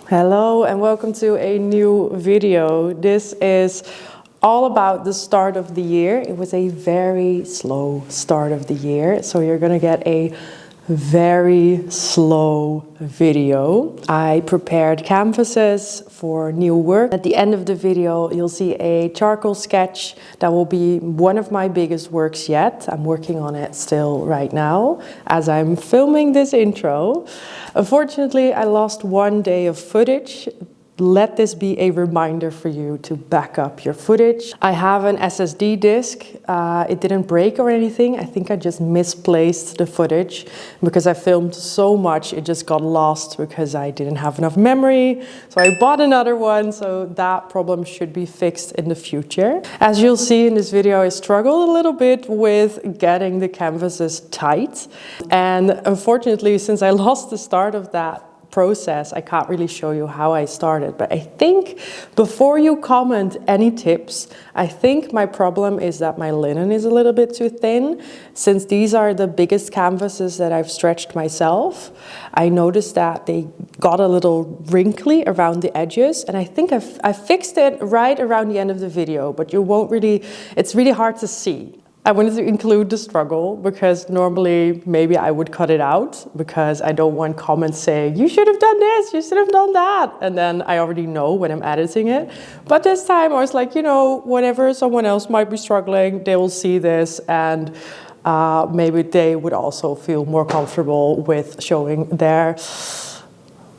Hello and welcome to a new video. This is all about the start of the year. It was a very slow start of the year, so you're gonna get a very slow video. I prepared canvases for new work. At the end of the video, you'll see a charcoal sketch that will be one of my biggest works yet. I'm working on it still right now as I'm filming this intro. Unfortunately, I lost one day of footage. Let this be a reminder for you to back up your footage. I have an SSD disk. It didn't break or anything. I think I just misplaced the footage because I filmed so much. It just got lost because I didn't have enough memory. So I bought another one. So that problem should be fixed in the future. As you'll see in this video, I struggled a little bit with getting the canvases tight. And unfortunately, since I lost the start of that process, I can't really show you how I started, but I think before you comment any tips, I think my problem is that my linen is a little bit too thin. Since these are the biggest canvases that I've stretched myself, I noticed that they got a little wrinkly around the edges, and I think I fixed it right around the end of the video, but you won't really, it's really hard to see. I wanted to include the struggle because normally maybe I would cut it out because I don't want comments saying, you should have done this, you should have done that. And then I already know when I'm editing it. But this time I was like, you know, whenever someone else might be struggling, they will see this and maybe they would also feel more comfortable with showing their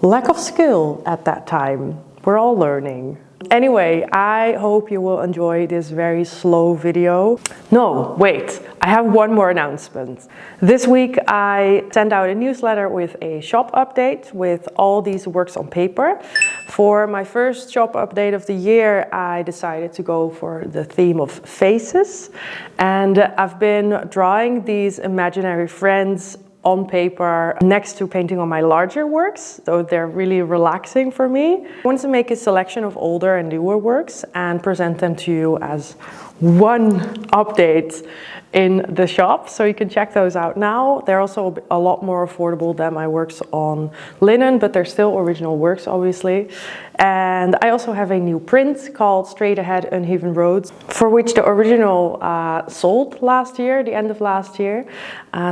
lack of skill at that time. We're all learning. Anyway, I hope you will enjoy this very slow video. No, wait, I have one more announcement. This week I sent out a newsletter with a shop update with all these works on paper. For my first shop update of the year, I decided to go for the theme of faces. And I've been drawing these imaginary friends on paper next to painting on my larger works, so they're really relaxing for me. I wanted to make a selection of older and newer works and present them to you as one update in the shop, so you can check those out now. They're also a lot more affordable than my works on linen, but they're still original works, obviously. And I also have a new print called Straight Ahead Uneven Roads, for which the original sold last year, the end of last year.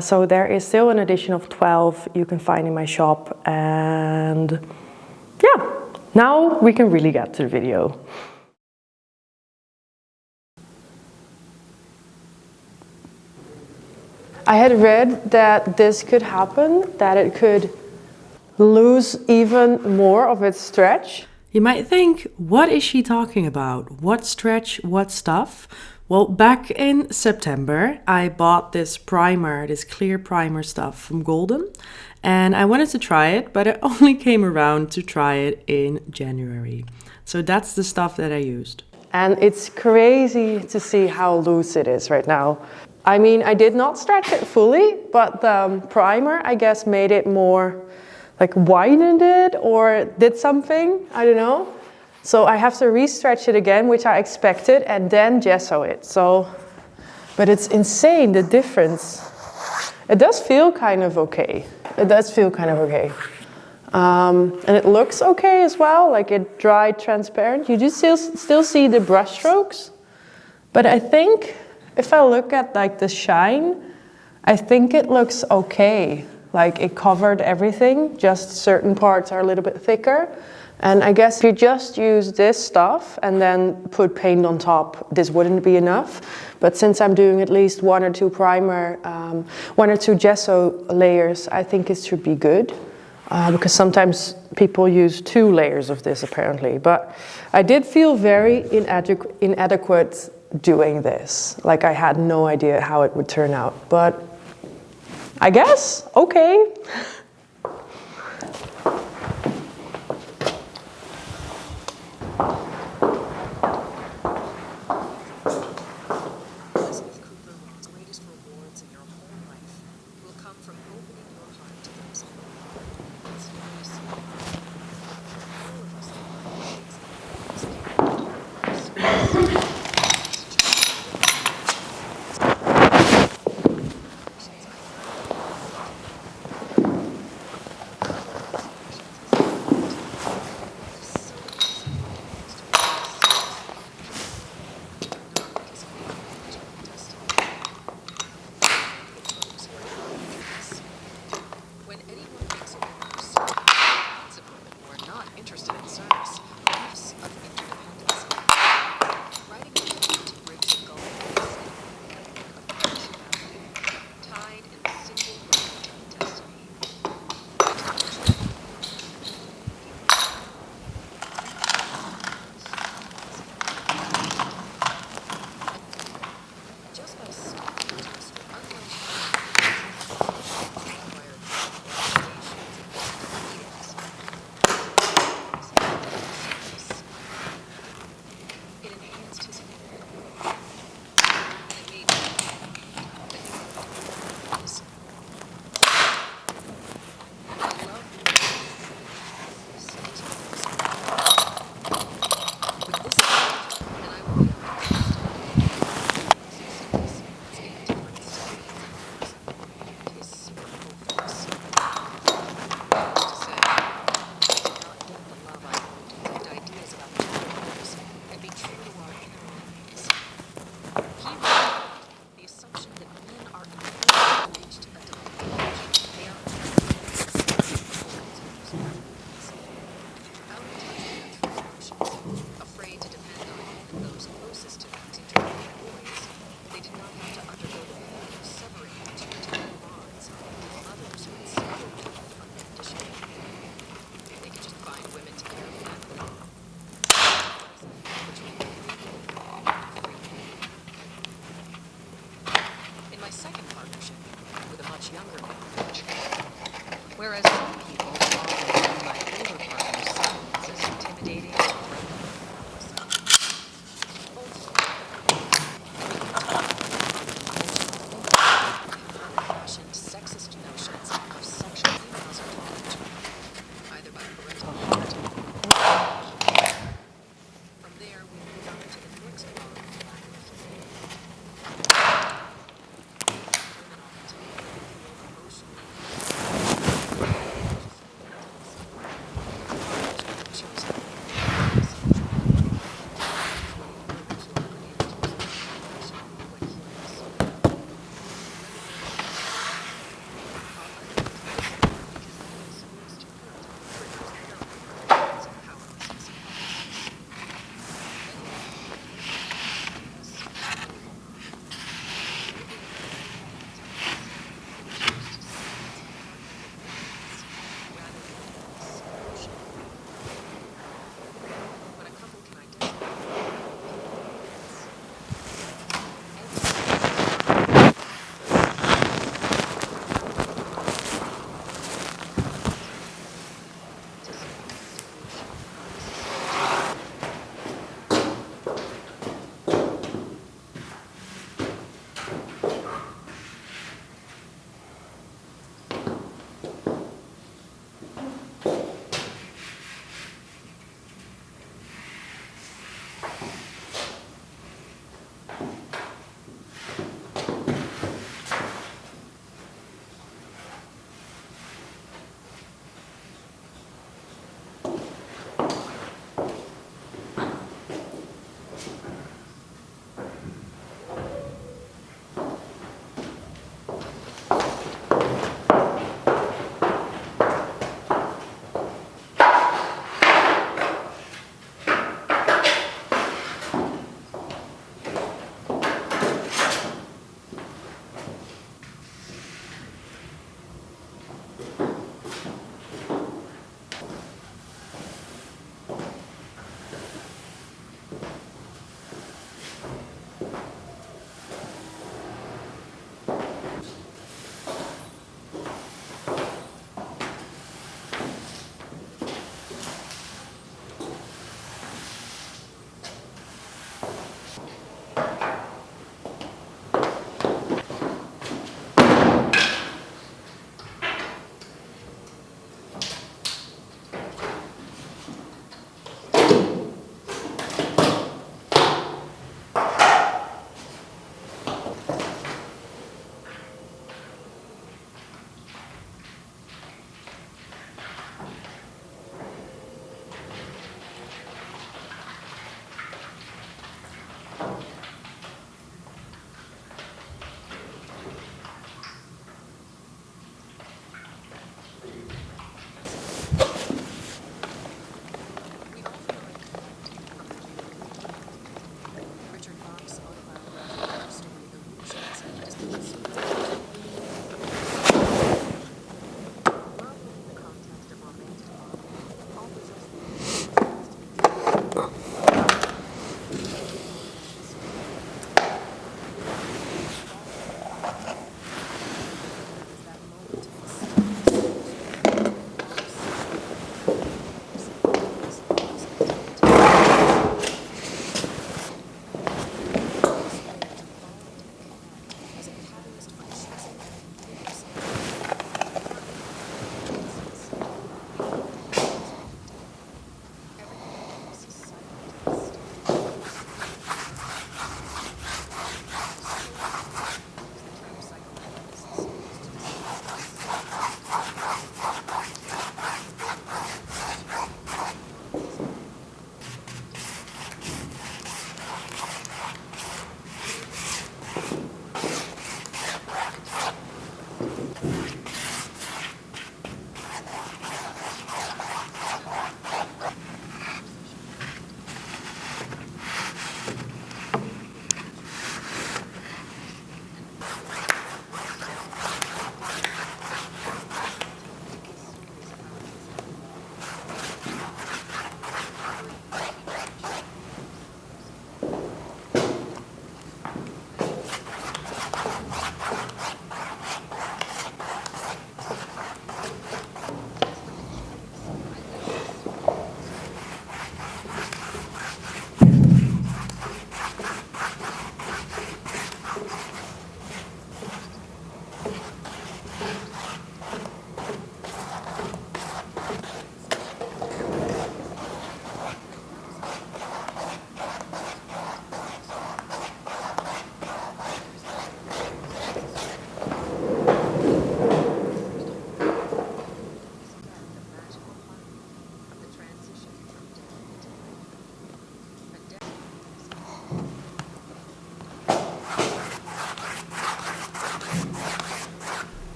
So there is still an edition of 12 you can find in my shop. And yeah, now we can really get to the video. I had read that this could happen, that it could lose even more of its stretch. You might think, what is she talking about? What stretch, what stuff? Well, back in September, I bought this primer, this clear primer stuff from Golden, and I wanted to try it, but I only came around to try it in January. So that's the stuff that I used. And it's crazy to see how loose it is right now. I mean, I did not stretch it fully, but the primer, I guess, made it more, like widened it or did something, I don't know. So I have to re-stretch it again, which I expected, and then gesso it. So, but it's insane, the difference. It does feel kind of okay. It does feel kind of okay. And it looks okay as well, like it dried transparent. You do still see the brush strokes, but I think if I look at like the shine, I think it looks okay. Like it covered everything, just certain parts are a little bit thicker. And I guess if you just use this stuff and then put paint on top, this wouldn't be enough. But since I'm doing at least one or two gesso layers, I think it should be good. Because sometimes people use 2 layers of this apparently. But I did feel very inadequate doing this. Like I had no idea how it would turn out, but I guess, okay.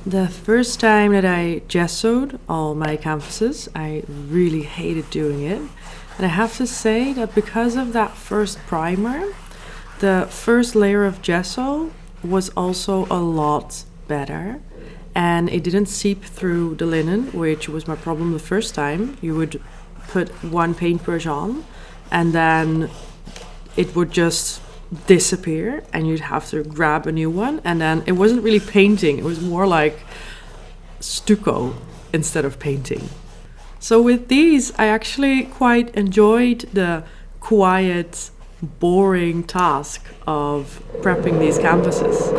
The first time that I gessoed all my canvases, I really hated doing it. And I have to say that because of that first primer, the first layer of gesso was also a lot better. And it didn't seep through the linen, which was my problem the first time. You would put one paintbrush on and then it would just disappear and you'd have to grab a new one, and then it wasn't really painting, it was more like stucco instead of painting. So with these I actually quite enjoyed the quiet, boring task of prepping these canvases.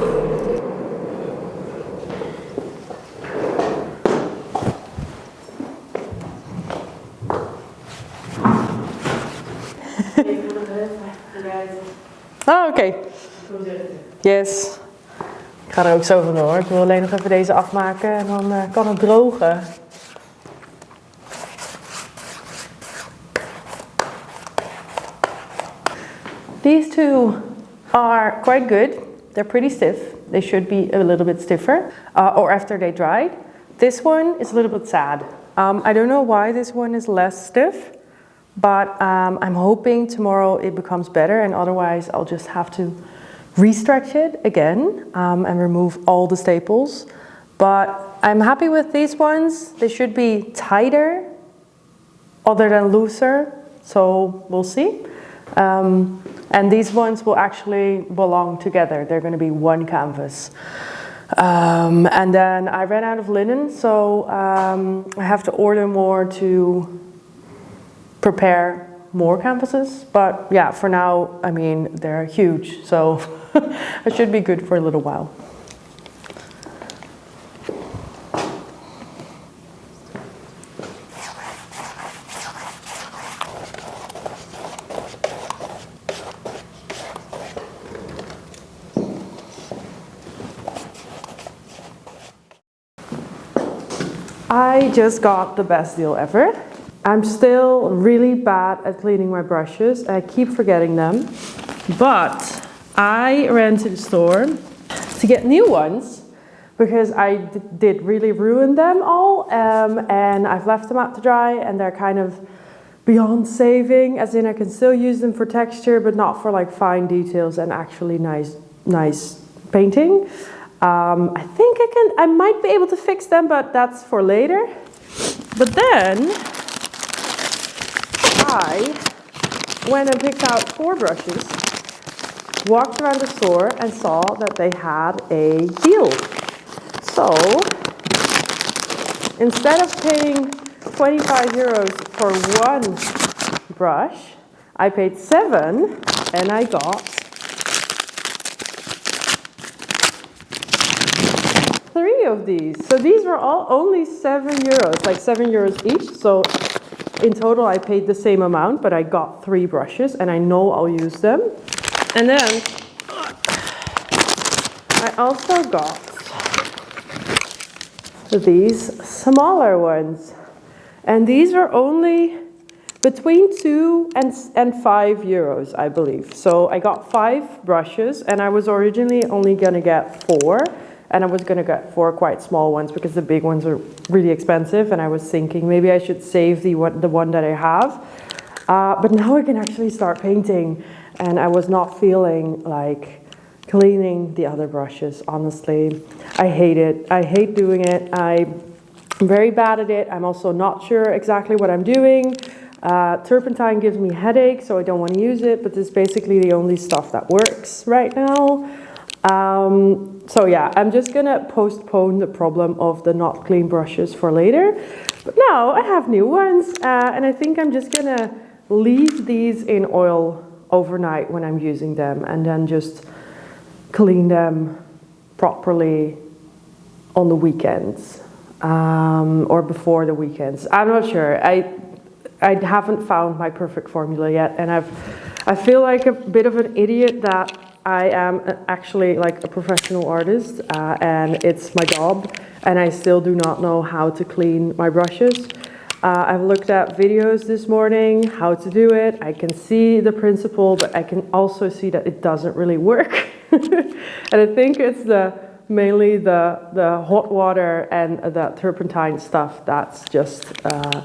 Oh, oké. Yes. Ik ga er ook zo vandoor. Ik wil alleen nog even deze afmaken en dan kan het drogen. These two are quite good. They're pretty stiff. They should be a little bit stiffer, or after they dried. This one is a little bit sad. I don't know why this one is less stiff. But I'm hoping tomorrow it becomes better, and otherwise I'll just have to re-stretch it again and remove all the staples. But I'm happy with these ones. They should be tighter other than looser, so we'll see. And these ones will actually belong together. They're going to be one canvas. And then I ran out of linen, so I have to order more to prepare more canvases, but yeah, for now, I mean, they're huge, so it should be good for a little while. I just got the best deal ever. I'm still really bad at cleaning my brushes. I keep forgetting them. But I ran to the store to get new ones because I did really ruin them all. And I've left them out to dry and they're kind of beyond saving, as in I can still use them for texture, but not for like fine details and actually nice painting. I think I might be able to fix them, but that's for later. But then I went and picked out 4 brushes, walked around the store and saw that they had a deal. So instead of paying 25 euros for one brush, I paid 7 and I got 3 of these. So these were all only 7 euros, like 7 euros each. So in total, I paid the same amount, but I got 3 brushes and I know I'll use them. And then I also got these smaller ones. And these are only between 2 and 5 euros, I believe. So I got 5 brushes and I was originally only gonna get 4. And I was going to get 4 quite small ones because the big ones are really expensive. And I was thinking maybe I should save the one that I have. But now I can actually start painting. And I was not feeling like cleaning the other brushes, honestly. I hate it. I hate doing it. I'm very bad at it. I'm also not sure exactly what I'm doing. Turpentine gives me headaches, so I don't want to use it. But this is basically the only stuff that works right now. So yeah, I'm just gonna postpone the problem of the not clean brushes for later. But now I have new ones, and I think I'm just gonna leave these in oil overnight when I'm using them, and then just clean them properly on the weekends, or before the weekends. I'm not sure. I haven't found my perfect formula yet, and I feel like a bit of an idiot that I am actually like a professional artist, and it's my job, and I still do not know how to clean my brushes. I've looked at videos this morning, how to do it. I can see the principle, but I can also see that it doesn't really work. And I think it's the mainly the hot water and the turpentine stuff, that's just, I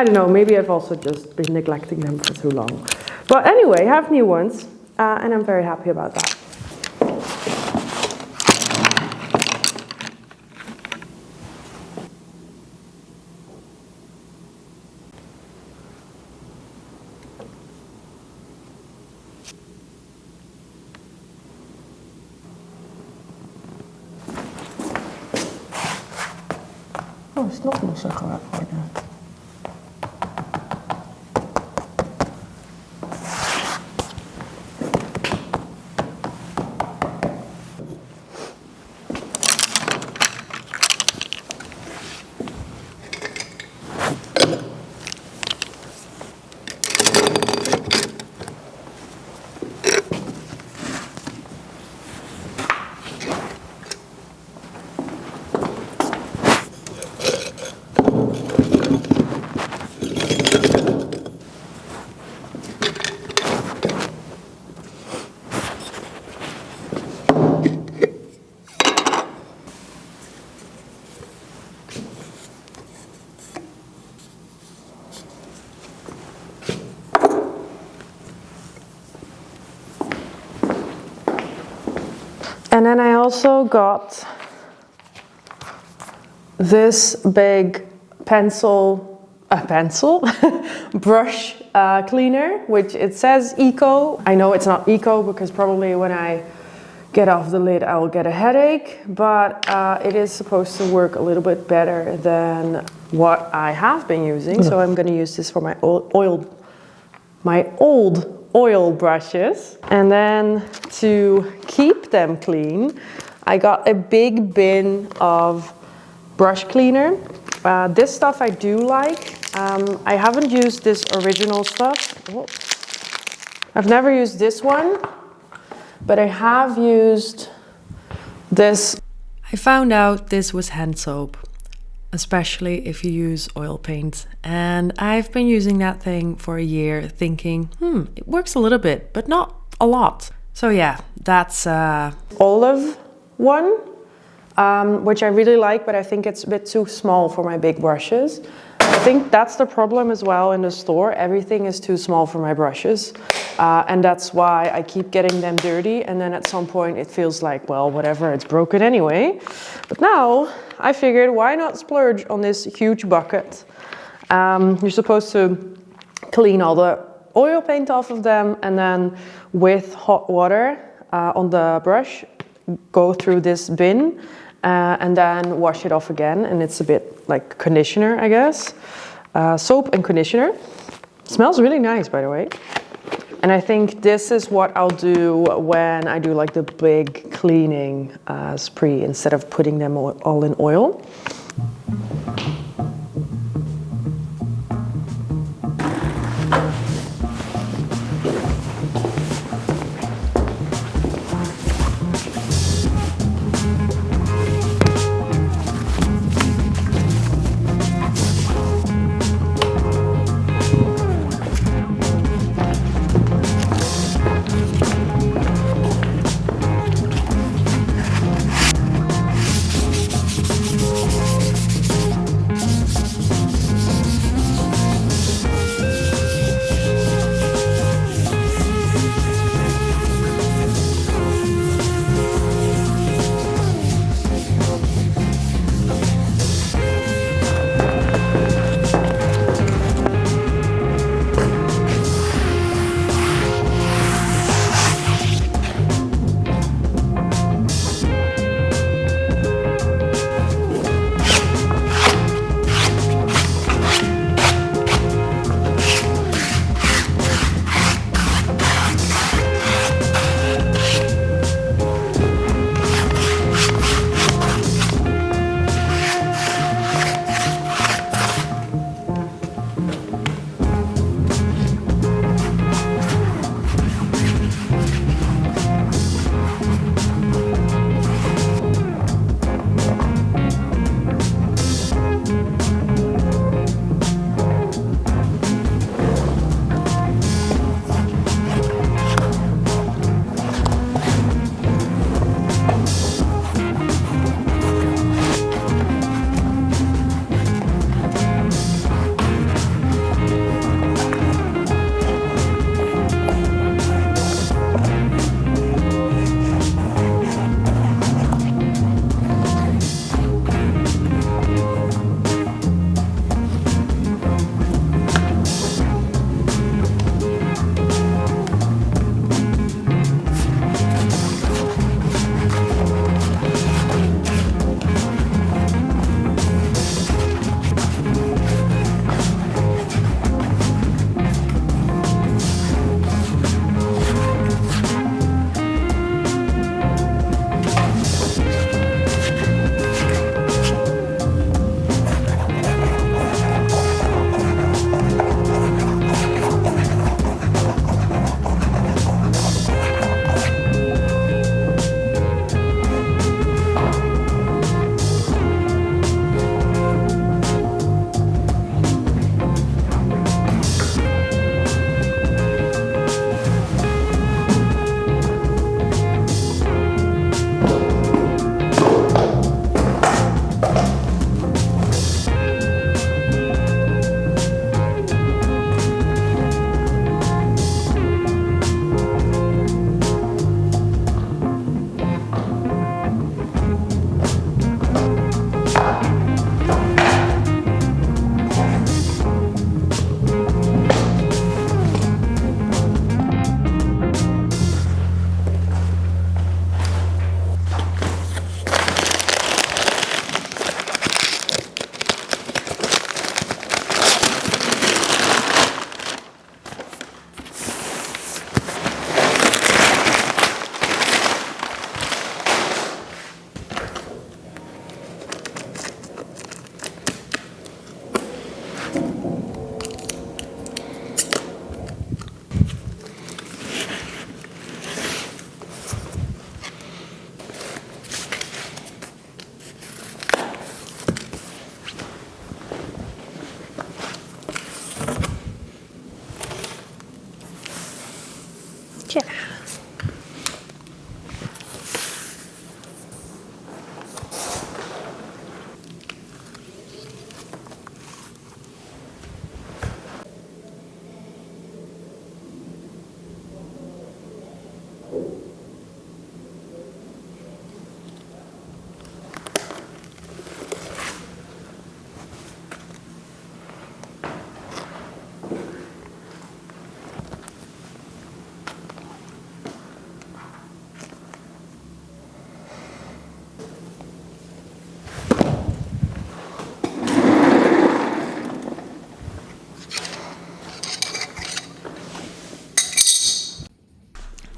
don't know, maybe I've also just been neglecting them for too long. But anyway, I have new ones, and I'm very happy about that. Oh, is nog losser geworden. And then I also got this big brush cleaner, which it says eco. I know it's not eco because probably when I get off the lid I'll get a headache, but it is supposed to work a little bit better than what I have been using. So I'm going to use this for my old oil brushes. And then to keep them clean, I got a big bin of brush cleaner. This stuff I do like. I haven't used this original stuff. Oh. I've never used this one, but I have used this. I found out this was hand soap, especially if you use oil paint. And I've been using that thing for a year thinking, it works a little bit, but not a lot. So yeah, that's olive one, which I really like, but I think it's a bit too small for my big brushes. I think that's the problem as well in the store. Everything is too small for my brushes. And that's why I keep getting them dirty. And then at some point it feels like, well, whatever, it's broken anyway. But now I figured, why not splurge on this huge bucket? You're supposed to clean all the oil paint off of them, and then with hot water on the brush, go through this bin and then wash it off again. And it's a bit like conditioner, I guess. Soap and conditioner. Smells really nice, by the way. And I think this is what I'll do when I do like the big cleaning spree instead of putting them all in oil. Yeah.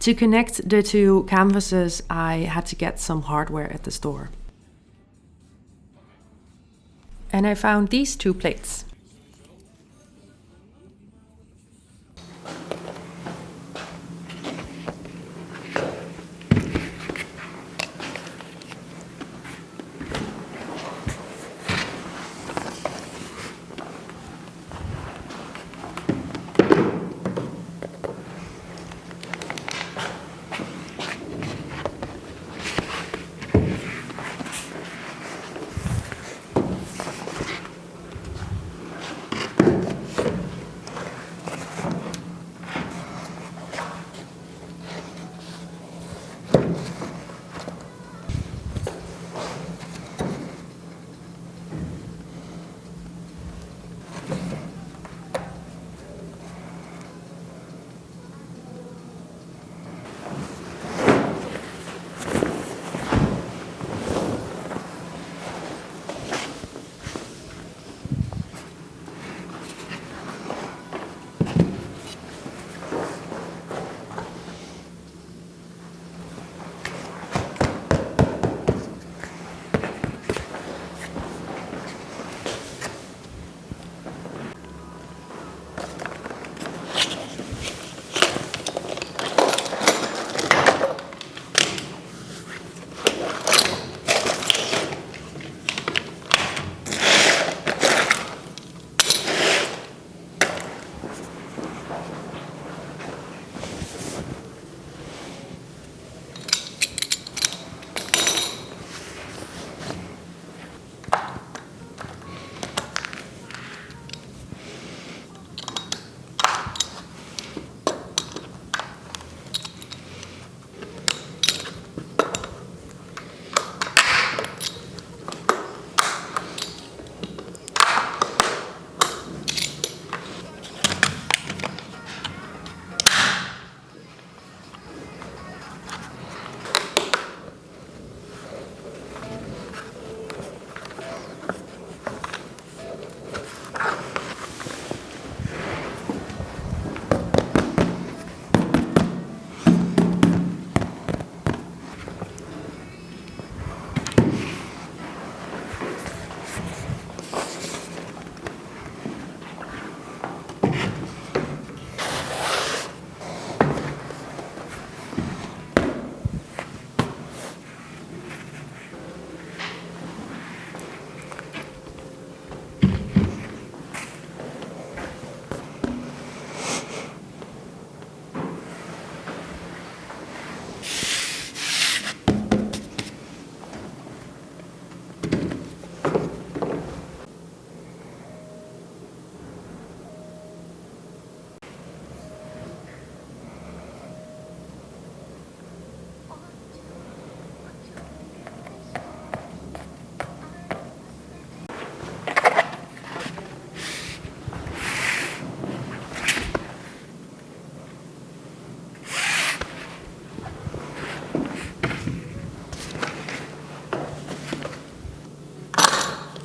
To connect the two canvases, I had to get some hardware at the store. And I found these two plates.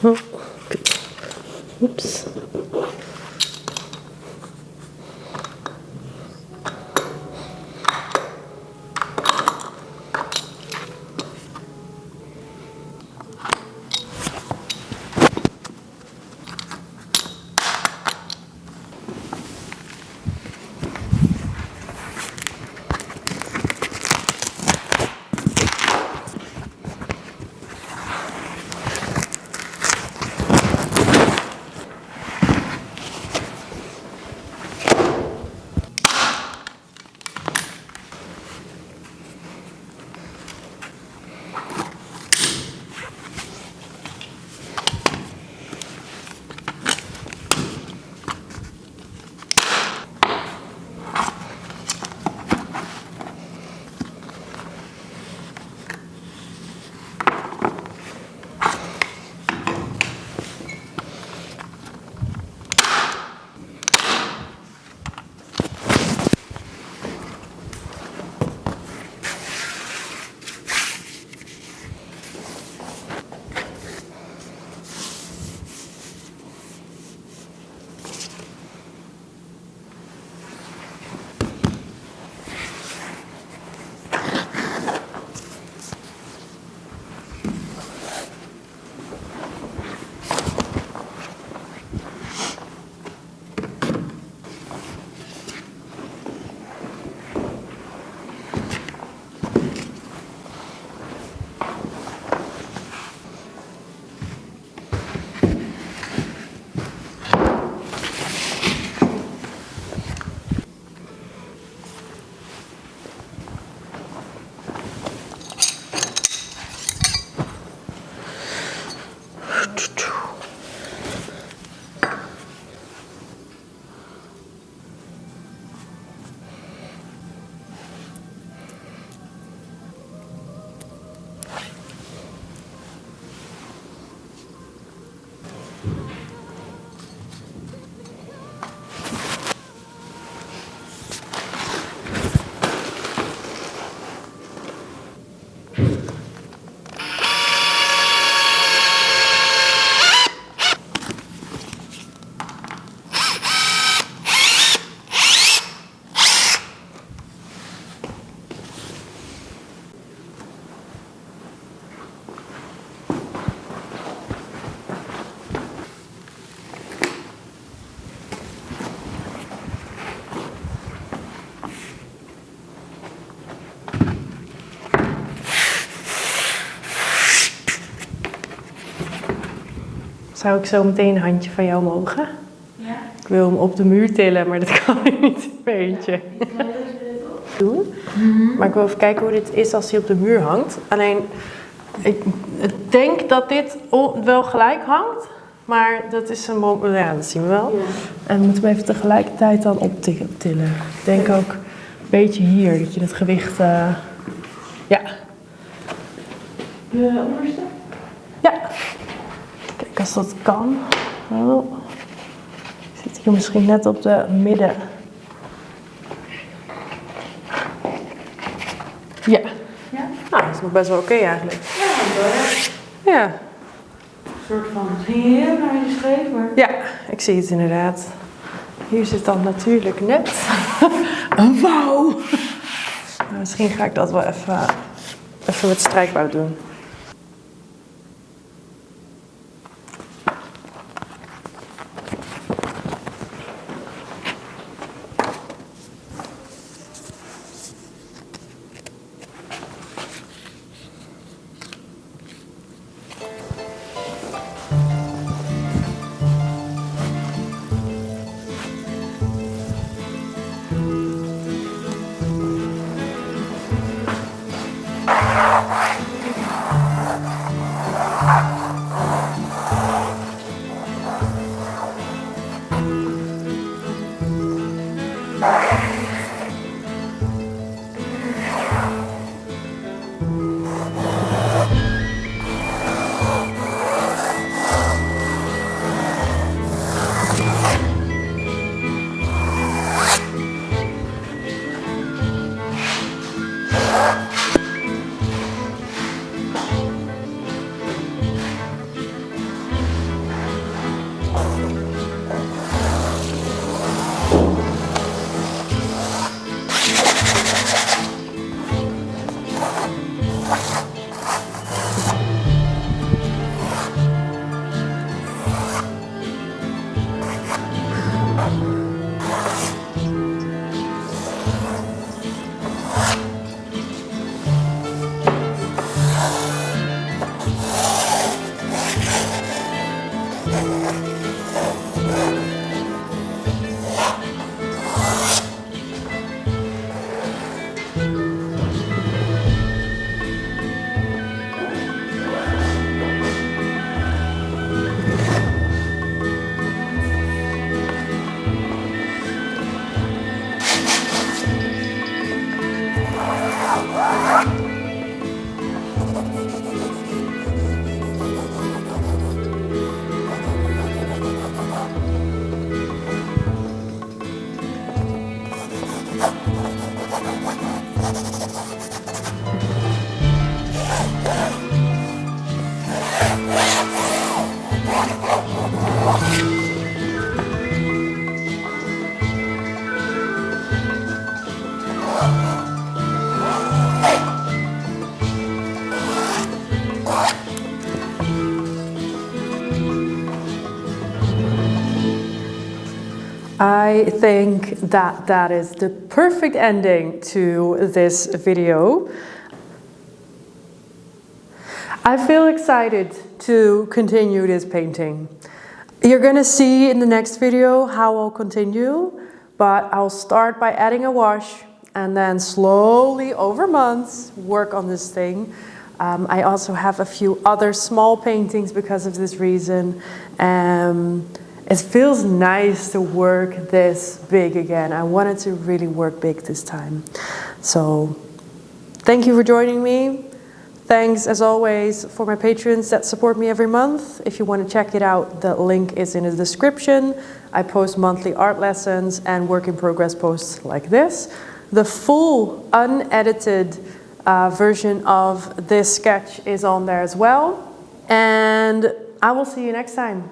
Oh, oops. Zou ik zo meteen een handje van jou mogen? Ja. Ik wil hem op de muur tillen, maar dat kan ik niet een beetje. Doen. Maar ik wil even kijken hoe dit is als hij op de muur hangt. Alleen, ik denk dat dit wel gelijk hangt. Maar dat is een moment, ja, dat zien we wel. Ja. En we moeten hem even tegelijkertijd dan optillen. Ik denk ook een beetje hier, dat je het gewicht... ja. De onderste? Ja. Kijk, als dat kan. Oh. Ik zit hier misschien net op de midden. Ja. Ja? Nou, dat is nog best wel oké eigenlijk. Ja, wel. Ja. Een soort van, ging je heel naar je scheef, maar... Ja, ik zie het inderdaad. Hier zit dan natuurlijk net een wauw. Nou, misschien ga ik dat wel even met strijkbout doen. I think that that is the perfect ending to this video. I feel excited to continue this painting. You're gonna see in the next video how I'll continue, but I'll start by adding a wash and then slowly over months work on this thing. I also have a few other small paintings because of this reason. It feels nice to work this big again. I wanted to really work big this time. So thank you for joining me. Thanks as always for my patrons that support me every month. If you want to check it out, the link is in the description. I post monthly art lessons and work in progress posts like this. The full unedited version of this sketch is on there as well. And I will see you next time.